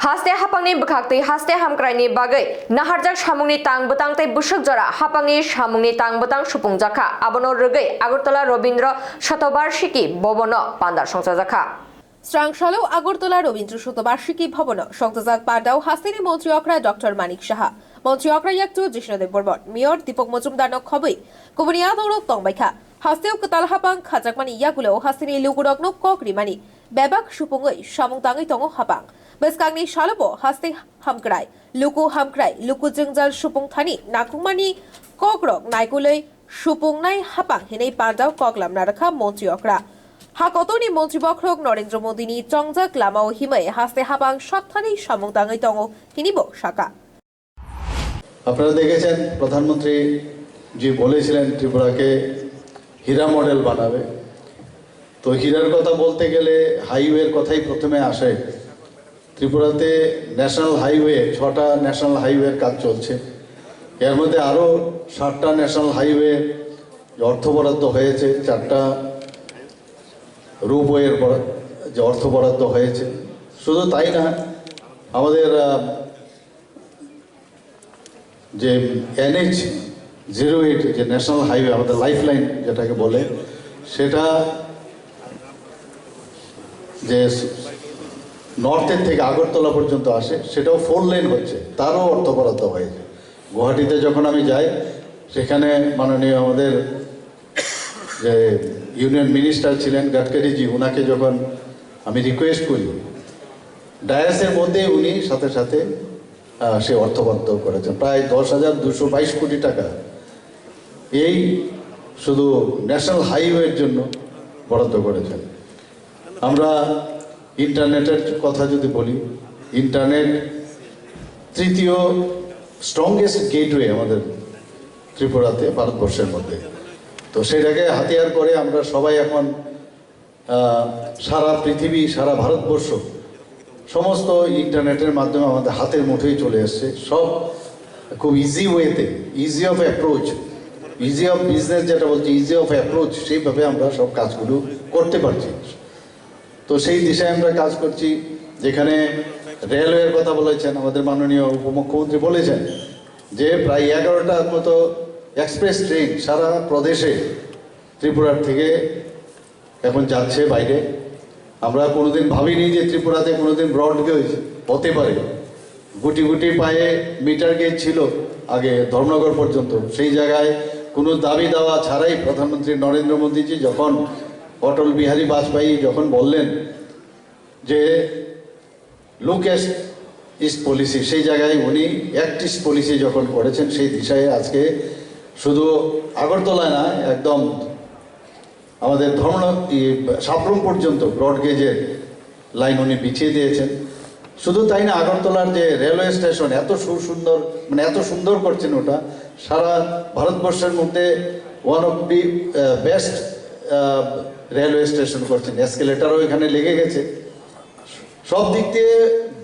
Haste hapangni bkhakti haste hamkraini bagai naharjak samungni tang butang tei busuk jora hapangni samungni tang butang supung jakha abono rgai Agartala Robindra Shatobarshiki bobono panda songcha jakha Strangshalo Agartala Robindra Shatobarshiki bhobono songcha pandao hasteni মন্ত্রী অকরা doctor Manik Saha মন্ত্রী অকরা yaktu Jishnadev Borbon Mayor Dipok Mojumdar no khobui kubuniya dorok tongbaikha hasteo ketal hapang khajakmani yakulo hasteni lugurok no kokrimani bebak supungoi samung tangai tongo hapang Beskangni shalobo haste hamkrai luku hamkrai luku jengjal supung thani nakungmani kokrok naikuloi supung nai hapang hinei pandao koklam narakha মন্ত্রী অকরা Hakotoni মন্ত্রী বক্রক নরেন্দ্র মোদিনি চংজাক লামাও হিমে হাসতে হাবাং সবথানি samung tangai tongo hinibo shaka আপনারা দেখেছেন প্রধানমন্ত্রী জি বলেছিলেন ত্রিপুরাকে হীরা model বানাবে তো হীরার কথা বলতে গেলে হাইওয়ের কথাই প্রথমে আসে ত্রিপুরাতে ন্যাশনাল হাইওয়ে 6টা ন্যাশনাল হাইওয়ের কাজ চলছে এর মধ্যে আরো 7টা ন্যাশনাল হাইওয়ে অর্থ বরাদ্দ হয়েছে 4টা রুপওয়ের যে অর্থ বরাদ্দ হয়েছে শুধু তাই না আমাদের যে NH08 যে ন্যাশনাল হাইওয়ে আমাদের লাইফলাইন যেটাকে বলে সেটা যে নর্থের থেকে আগরতলা পর্যন্ত আসে সেটাও 4 লেন হচ্ছে তারও অর্থ বরাদ্দ হয়েছে গুয়াহাটিতে যখন আমি যাই সেখানে মাননীয় আমাদের যে ইউনিয়ন মিনিস্টার ছিলেন গডকারিজি উনাকে যখন আমি রিকোয়েস্ট করি ডায়াসের মধ্যে উনি সাথে সাথে সে অর্থ বরাদ্দ করেছেন প্রায় 10,222 কোটি টাকা এই শুধু ন্যাশনাল হাইওয়ের জন্য বরাদ্দ করেছেন আমরা ইন্টারনেটের কথা যদি বলি ইন্টারনেট তৃতীয় স্ট্রংগেস্ট গেটওয়ে আমাদের ত্রিপুরাতে ভারতবর্ষের মধ্যে তো সেটাকে হাতিয়ার করে আমরা সবাই এখন সারা পৃথিবী সারা ভারতবর্ষ সমস্ত ইন্টারনেটের মাধ্যমে আমাদের হাতের মুঠোয় চলে আসছে সব খুব ইজি ওয়েতে easy of approach easy of business যেটা বলছি ইজি অফ অ্যাপ্রোচ সেইভাবে আমরা সব কাজগুলো করতে পারছি তো সেই দিশায় আমরা কাজ করছি যেখানে রেলওয়ের কথা বলেছেন আমাদের মাননীয় উপমুখ্যমন্ত্রী বলেছেন যে প্রায় 11টার মতো এক্সপ্রেস ট্রেন সারা প্রদেশে ত্রিপুরার থেকে এখন যাচ্ছে বাইরে আমরা কোনোদিন ভাবিনি যে ত্রিপুরাতে কোনোদিন ব্রড গেজ হতে পারে গুটি গুটি পায়ে মিটার গেজ ছিল আগে ধর্মনগর পর্যন্ত সেই জায়গায় কোনো দাবি দাওয়া ছাড়াই প্রধানমন্ত্রী নরেন্দ্র মোদীজি যখন অটল বিহারী বাজপেয়ী যখন বললেন যে লুক ইস্ট পলিসি সেই জায়গায় উনি অ্যাক্ট ইস্ট পলিসি যখন করেছেন সেই দিশায় আজকে শুধু আগরতলা না একদম আমাদের সাপ্রম পর্যন্ত ব্রড গেজের লাইন উনি বিছিয়ে দিয়েছেন শুধু তাই না আগরতলার যে রেলওয়ে স্টেশন এত সুন্দর মানে এত সুন্দর করছেন ওটা সারা ভারতবর্ষের মধ্যে one of the best railway station করছেন এসকেলেটারও এখানে লেগে গেছে সব দিক দিয়ে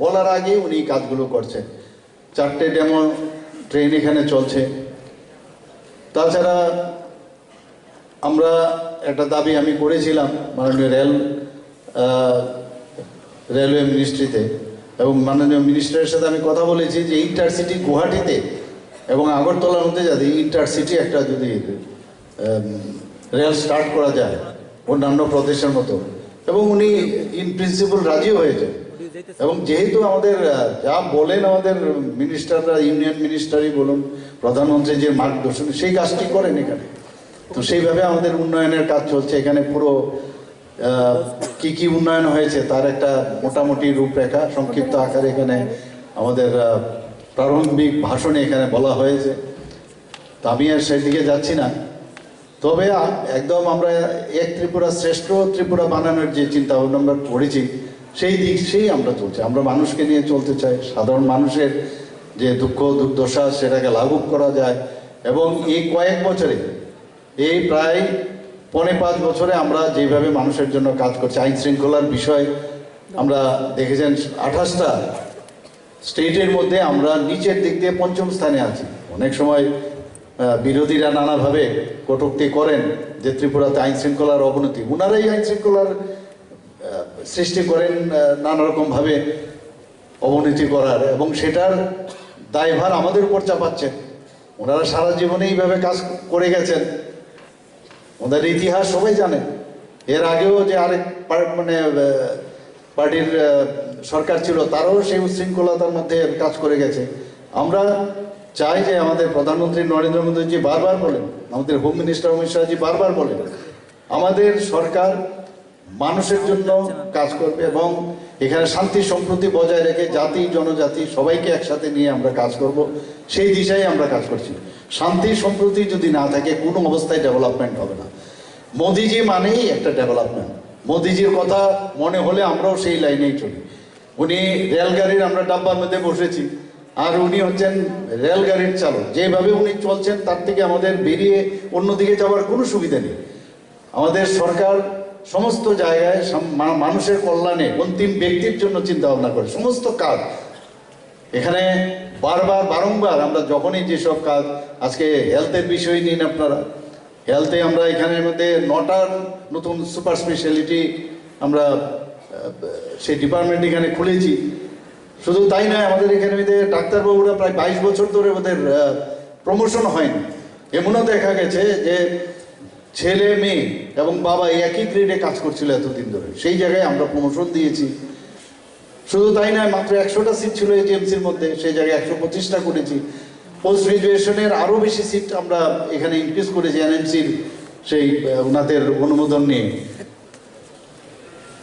বলার আগে উনি কাজগুলো করছেন 4টে ডেমো ট্রেন এখানে চলছে তাছাড়া আমরা একটা দাবি আমি করেছিলাম মাননীয় রেলওয়ে মিনিস্ট্রিতে এবং মাননীয় মিনিস্টারের সাথে আমি কথা বলেছি যে ইন্টারসিটি গুয়াহাটিতে এবং আগরতলার মধ্যে যাতে ইন্টারসিটি একটা যদি রেল স্টার্ট করা যায় অন্যান্য প্রদেশের মতো এবং উনি ইন প্রিন্সিপাল রাজিও হয়েছে এবং যেহেতু আমাদের যা বলেন আমাদের মিনিস্টাররা ইউনিয়ন মিনিস্টারই বলুন প্রধানমন্ত্রী যে মার্গদর্শন সেই কাজটি করেন এখানে তো সেইভাবে আমাদের উন্নয়নের কাজ চলছে এখানে পুরো কি কি উন্নয়ন হয়েছে তার একটা মোটামুটি রূপরেখা সংক্ষিপ্ত আকারে এখানে আমাদের প্রারম্ভিক ভাষণে এখানে বলা হয়েছে তো আমি আর সেই দিকে যাচ্ছি না তবে একদম আমরা এক ত্রিপুরা শ্রেষ্ঠ ত্রিপুরা বানানোর যে চিন্তা ভাবনা আমরা করেছি সেই আমরা চলছি আমরা মানুষকে নিয়ে চলতে চাই সাধারণ মানুষের যে দুঃখ দুর্দশা সেটাকে লাঘব করা যায় এবং এই কয়েক বছরে এই প্রায় 4.5 বছরে আমরা যেভাবে মানুষের জন্য কাজ করছি আইন শৃঙ্খলার বিষয় আমরা দেখেছেন 28টা স্টেটের মধ্যে আমরা নিচের দিক দিয়ে 5ম স্থানে আছি অনেক সময় বিরোধীরা নানাভাবে কটূক্তি করেন যে ত্রিপুরাতে আইন শৃঙ্খলার অবনতি ওনারাই আইন শৃঙ্খলার সৃষ্টি করেন নানা রকমভাবে অবনতি করার, এবং সেটার দায়ভার আমাদের উপর চাপাচ্ছেন। ওনারা সারা জীবনে এইভাবে কাজ করে গেছেন, ওদের ইতিহাস সবাই জানে। এর আগেও যে আরেক পার্টির সরকার ছিল, তারাও সেই উচ্ছৃঙ্খলতার মধ্যে কাজ করে গেছে। আমরা চাই যে আমাদের প্রধানমন্ত্রী নরেন্দ্র মোদীজি বারবার বলেন, আমাদের হোম মিনিস্টার অমিত শাহজি বারবার বলেন, আমাদের সরকার মানুষের জন্য কাজ করবে এবং এখানে শান্তি সম্প্রীতি বজায় রেখে জাতি জনজাতি সবাইকে একসাথে নিয়ে আমরা কাজ করব। সেই দিশায় আমরা কাজ করছি। শান্তি সম্প্রীতি যদি না থাকে কোনো অবস্থায় ডেভেলপমেন্ট হবে না। মোদিজি মানেই একটা ডেভেলপমেন্ট। মোদিজির কথা মনে হলে আমরাও সেই লাইনেই চলি। উনি রেলগাড়ির, আমরা ডাব্বার মধ্যে বসেছি, আর উনি হচ্ছেন রেলগাড়ির চালক। যেভাবে উনি চলছেন তার থেকে আমাদের বেরিয়ে অন্যদিকে যাওয়ার কোনো সুবিধা নেই। আমাদের সরকার সমস্ত জায়গায় মানুষের কল্যাণে, অন্তিম ব্যক্তির জন্য চিন্তা ভাবনা করে সমস্ত কাজ। এখানে বারংবার আমরা যখনই যেসব কাজ, আজকে হেলথের বিষয় নিন আপনারা, হেলথে আমরা এখানের মধ্যে 9টার নতুন সুপার স্পেশালিটি আমরা সেই ডিপার্টমেন্ট এখানে খুলেছি। শুধু তাই নয়, আমাদের এখানে ডাক্তারবাবুরা প্রায় 22 বছর ধরে ওদের প্রমোশন হয়নি। এমনও দেখা গেছে যে ছেলে মেয়ে এবং বাবা একই গ্রেডে কাজ করছিল এতদিন ধরে, সেই জায়গায় আমরা প্রমোশন দিয়েছি। শুধু তাই নয়, মাত্র 100টা সিট ছিল এজিএমসির মধ্যে, সেই জায়গায় 125টা করেছি। পোস্ট গ্রাজুয়েশনের আরও বেশি সিট আমরা এখানে ইনক্রিজ করেছি এনএমসির সেই ওনাদের অনুমোদন নিয়ে।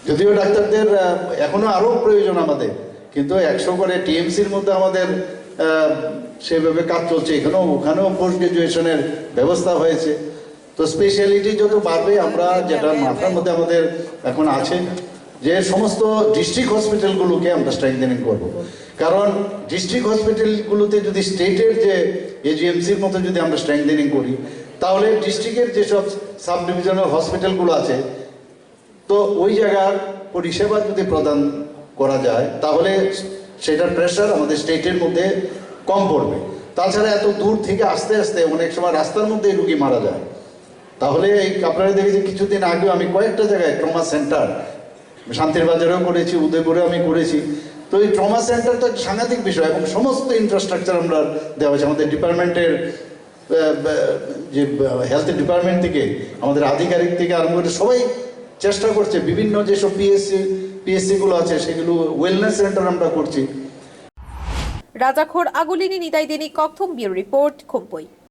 যদিও ডাক্তারদের এখনো আরও প্রয়োজন আমাদের, কিন্তু 100 করে টিএমসির মধ্যে আমাদের সেভাবে কাজ চলছে। ওখানেও পোস্ট গ্রাজুয়েশনের ব্যবস্থা হয়েছে। তো স্পেশালিটি যত বাড়বে, আমরা যেটা মাথার মধ্যে আমাদের এখন আছে যে সমস্ত ডিস্ট্রিক্ট হসপিটালগুলোকে আমরা স্ট্রেংথেনিং করব। কারণ ডিস্ট্রিক্ট হসপিটালগুলোতে যদি স্টেটের যে এজিএমসির মতো যদি আমরা স্ট্রেংথেনিং করি, তাহলে ডিস্ট্রিক্টের যেসব সাব ডিভিশনাল হসপিটালগুলো আছে, তো ওই জায়গার পরিষেবা যদি প্রদান করা যায়, তাহলে সেটার প্রেশার আমাদের স্টেটের মধ্যে কম পড়বে। তাছাড়া এত দূর থেকে আস্তে আস্তে অনেক সময় রাস্তার মধ্যেই রুগী মারা যায়। তাহলে এই আপনারা দেখেছি কিছুদিন আগেও আমি কয়েকটা জায়গায় ট্রমা সেন্টার, শান্তির বাজারেও করেছি, উদয়পুরেও আমি করেছি। তো এই ট্রমা সেন্টার তো একটা সাংঘাতিক বিষয়, এবং সমস্ত ইনফ্রাস্ট্রাকচার আমরা দেওয়া হয়েছে। আমাদের ডিপার্টমেন্টের যে হেলথ ডিপার্টমেন্ট থেকে, আমাদের আধিকারিক থেকে আরম্ভ করে সবাই চেষ্টা করছে, বিভিন্ন যেসব পিএসসিগুলো আছে সেগুলো ওয়েলনেস সেন্টার আমরা করছি। রাজাখোর আগুলিনী নিতাই দিনী কথম বিউরো রিপোর্ট, খুম্পুই।